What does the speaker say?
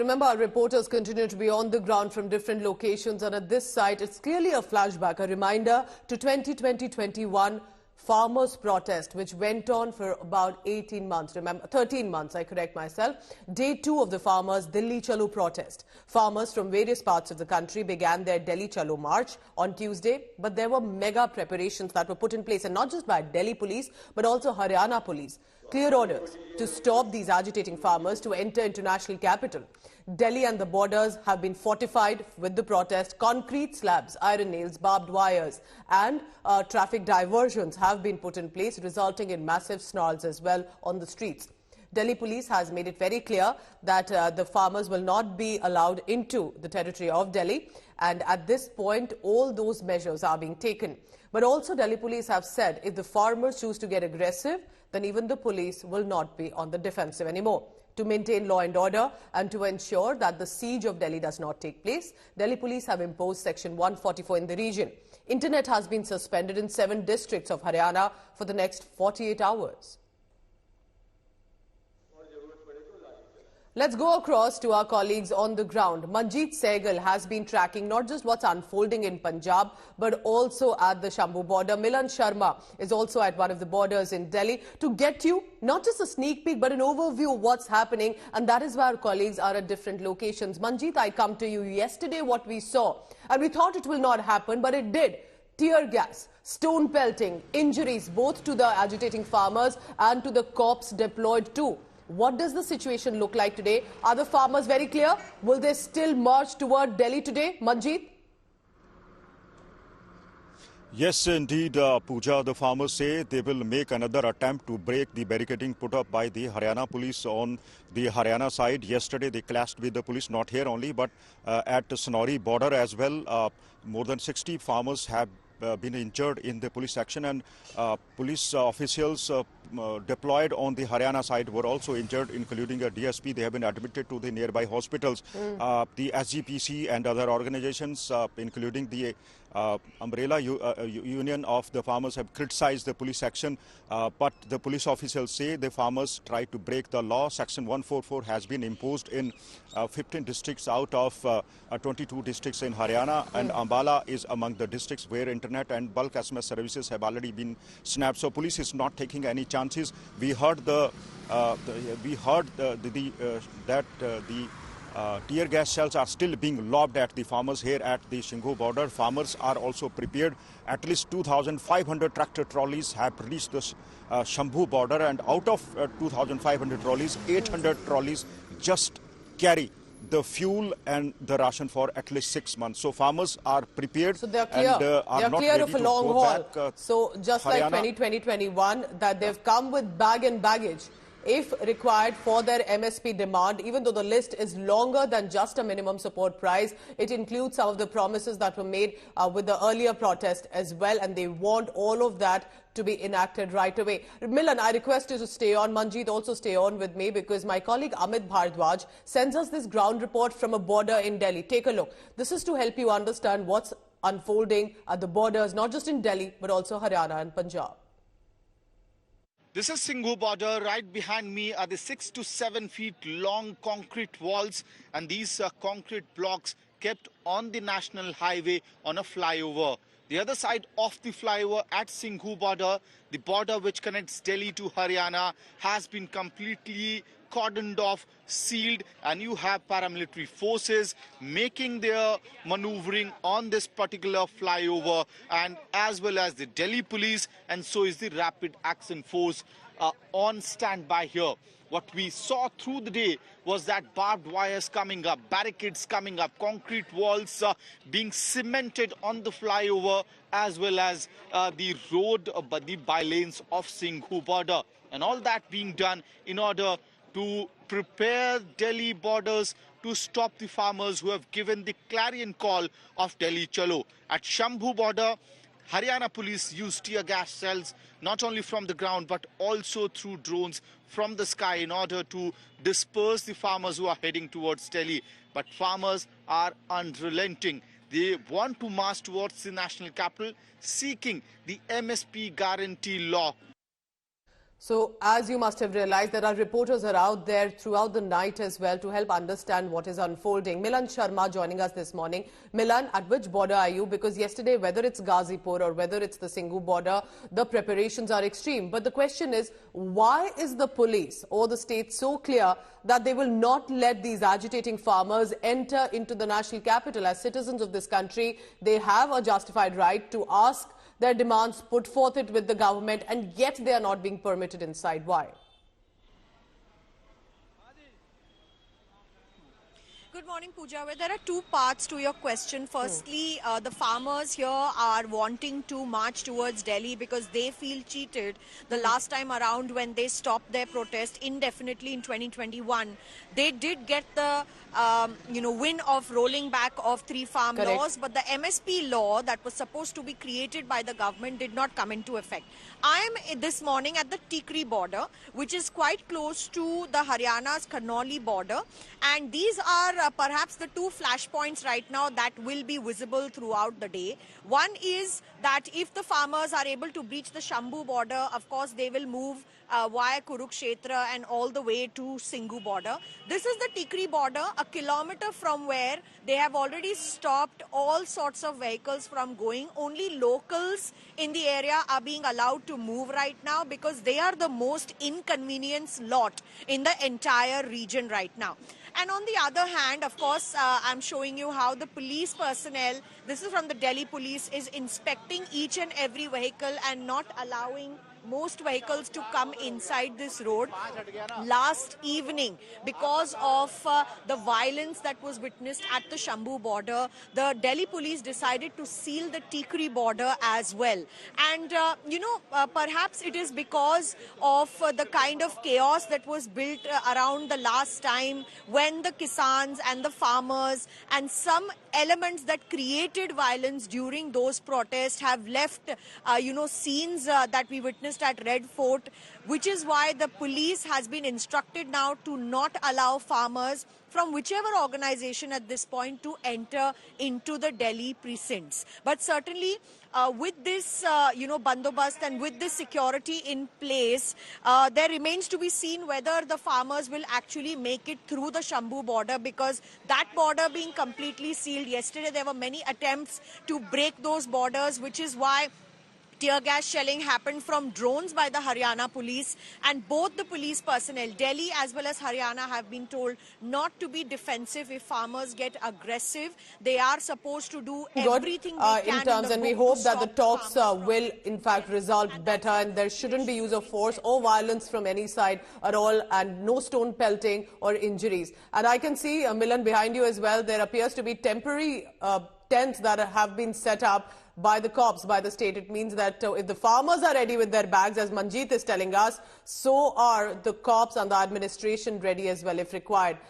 remember, our reporters continue to be on the ground from different locations, and at this site, it's clearly a flashback, a reminder to 2020-21 farmers' protest, which went on for about 18 months. Remember, 13 months, I correct myself. Day 2 of the farmers' Delhi Chalo protest. Farmers from various parts of the country began their Delhi Chalo march on Tuesday, but there were mega preparations that were put in place, and not just by Delhi police, but also Haryana police. Clear orders to stop these agitating farmers to enter into national capital. Delhi and the borders have been fortified with the protest. Concrete slabs, iron nails, barbed wires and traffic diversions have been put in place, resulting in massive snarls as well on the streets. Delhi police has made it very clear that the farmers will not be allowed into the territory of Delhi, and at this point all those measures are being taken. But also Delhi police have said if the farmers choose to get aggressive, then even the police will not be on the defensive anymore. To maintain law and order and to ensure that the siege of Delhi does not take place, Delhi police have imposed Section 144 in the region. Internet has been suspended in 7 districts of Haryana for the next 48 hours. Let's go across to our colleagues on the ground. Manjeet Sehgal has been tracking not just what's unfolding in Punjab, but also at the Shambhu border. Milan Sharma is also at one of the borders in Delhi to get you not just a sneak peek, but an overview of what's happening. And that is why our colleagues are at different locations. Manjeet, I come to you. Yesterday what we saw, and we thought it will not happen, but it did. Tear gas, stone pelting, injuries both to the agitating farmers and to the cops deployed too. What does the situation look like today? Are the farmers very clear? Will they still march toward Delhi today? Manjeet? Yes, indeed, Pooja. The farmers say they will make another attempt to break the barricading put up by the Haryana police on the Haryana side. Yesterday, they clashed with the police, not here only, but at the Sonori border as well. More than 60 farmers have been injured in the police action, and police officials deployed on the Haryana side were also injured, including a DSP. They have been admitted to the nearby hospitals. The SGPC and other organizations, including the umbrella union of the farmers, have criticized the police action, but the police officials say the farmers tried to break the law. Section 144 has been imposed in 15 districts out of 22 districts in Haryana, and Ambala is among the districts where internet and bulk SMS services have already been snapped. So police is not taking any chances. We heard that the tear gas shells are still being lobbed at the farmers here at the Shambhu border. Farmers are also prepared. At least 2,500 tractor trolleys have reached the Shambhu border, and out of 2,500 trolleys, 800 trolleys just carry the fuel and the ration for at least 6 months. So farmers are prepared. So they are clear. And, they are clear of a long haul. So just Haryana, like 2020-21, that they've come with bag and baggage, if required, for their MSP demand. Even though the list is longer than just a minimum support price, it includes some of the promises that were made with the earlier protest as well, and they want all of that to be enacted right away. Milan, I request you to stay on. Manjeet, also stay on with me, because my colleague Amit Bhardwaj sends us this ground report from a border in Delhi. Take a look. This is to help you understand what's unfolding at the borders, not just in Delhi, but also Haryana and Punjab. This is Shambhu border. Right behind me are the 6 to 7 feet long concrete walls, and these concrete blocks kept on the national highway on a flyover. The other side of the flyover at Shambhu border, the border which connects Delhi to Haryana, has been completely cordoned off, sealed, and you have paramilitary forces making their maneuvering on this particular flyover, and as well as the Delhi police, and so is the rapid action force on standby here. What we saw through the day was that barbed wires coming up, barricades coming up, concrete walls being cemented on the flyover, as well as the road, the bylanes of Shambhu border, and all that being done in order to prepare Delhi borders to stop the farmers who have given the clarion call of Delhi Chalo. At Shambhu border, Haryana police used tear gas shells not only from the ground but also through drones from the sky in order to disperse the farmers who are heading towards Delhi. But farmers are unrelenting. They want to march towards the national capital, seeking the MSP guarantee law. So, as you must have realized, there are reporters are out there throughout the night as well to help understand what is unfolding. Milan Sharma joining us this morning. Milan, at which border are you? Because yesterday, whether it's Ghazipur or whether it's the Shambhu border, the preparations are extreme. But the question is, why is the police or the state so clear that they will not let these agitating farmers enter into the national capital? As citizens of this country, they have a justified right to ask their demands, put forth it with the government, and yet they are not being permitted inside. Why? Good morning, Pooja. Well, there are two parts to your question. Firstly, the farmers here are wanting to march towards Delhi because they feel cheated. The last time around when they stopped their protest indefinitely in 2021, they did get the win of rolling back of three farm laws, but the MSP law that was supposed to be created by the government did not come into effect. I am this morning at the Tikri border, which is quite close to the Haryana's Karnauli border, and these are perhaps the two flashpoints right now that will be visible throughout the day. One is that if the farmers are able to breach the Shambhu border, of course they will move via Kurukshetra and all the way to Shambhu border. This is the Tikri border, a kilometer from where they have already stopped all sorts of vehicles from going. Only locals in the area are being allowed to move right now because they are the most inconvenienced lot in the entire region right now. And on the other hand, of course, I'm showing you how the police personnel, this is from the Delhi police, is inspecting each and every vehicle and not allowing most vehicles to come inside this road. Last evening, because of the violence that was witnessed at the Shambhu border, the Delhi police decided to seal the Tikri border as well. And, perhaps it is because of the kind of chaos that was built around the last time when the Kisans and the farmers and some elements that created violence during those protests have left, scenes that we witnessed at Red Fort, which is why the police has been instructed now to not allow farmers from whichever organization at this point to enter into the Delhi precincts. But certainly with this, bandobast and with this security in place, there remains to be seen whether the farmers will actually make it through the Shambhu border, because that border being completely sealed. Yesterday there were many attempts to break those borders, which is why tear gas shelling happened from drones by the Haryana police, and both the police personnel, Delhi as well as Haryana, have been told not to be defensive if farmers get aggressive. They are supposed to do everything they can in terms, and we hope that the talks will in fact result better, and there shouldn't be use of force or violence from any side at all, and no stone pelting or injuries. And I can see, Milan, behind you as well, there appears to be temporary tents that have been set up by the cops, by the state. It means that if the farmers are ready with their bags, as Manjeet is telling us, so are the cops and the administration ready as well if required.